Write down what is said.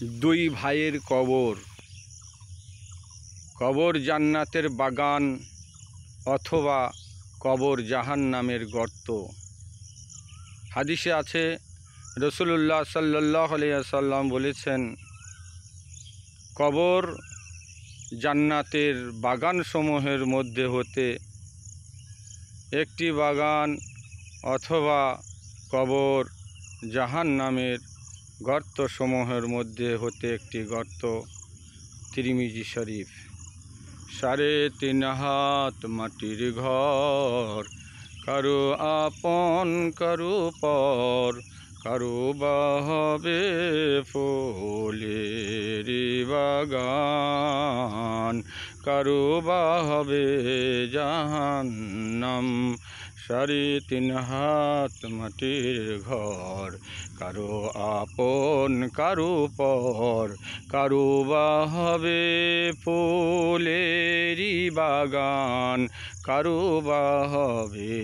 দুই ভাইয়ের কবর। কবর জান্নাতের বাগান অথবা কবর জাহান্নামের গর্ত। হাদিসে আছে, রাসূলুল্লাহ সাল্লাল্লাহু আলাইহি ওয়াসাল্লাম বলেছেন, কবর জান্নাতের বাগানসমূহের মধ্যে হতে একটি বাগান অথবা কবর জাহান্নামের গর্তসমূহের মধ্যে হতে একটি গর্ত। তিরমিজি শরীফ। 3.5 হাত মাটির ঘর, কারো আপন কারো পর, কারো বা হবে ফুলের বাগান, কারো বা হবে জাহান্নাম। 3.5 হাত মাটির ঘর, কারো আপন কারো পর, কারো বা হবে ফুলেরই বাগান, কারো বা হবে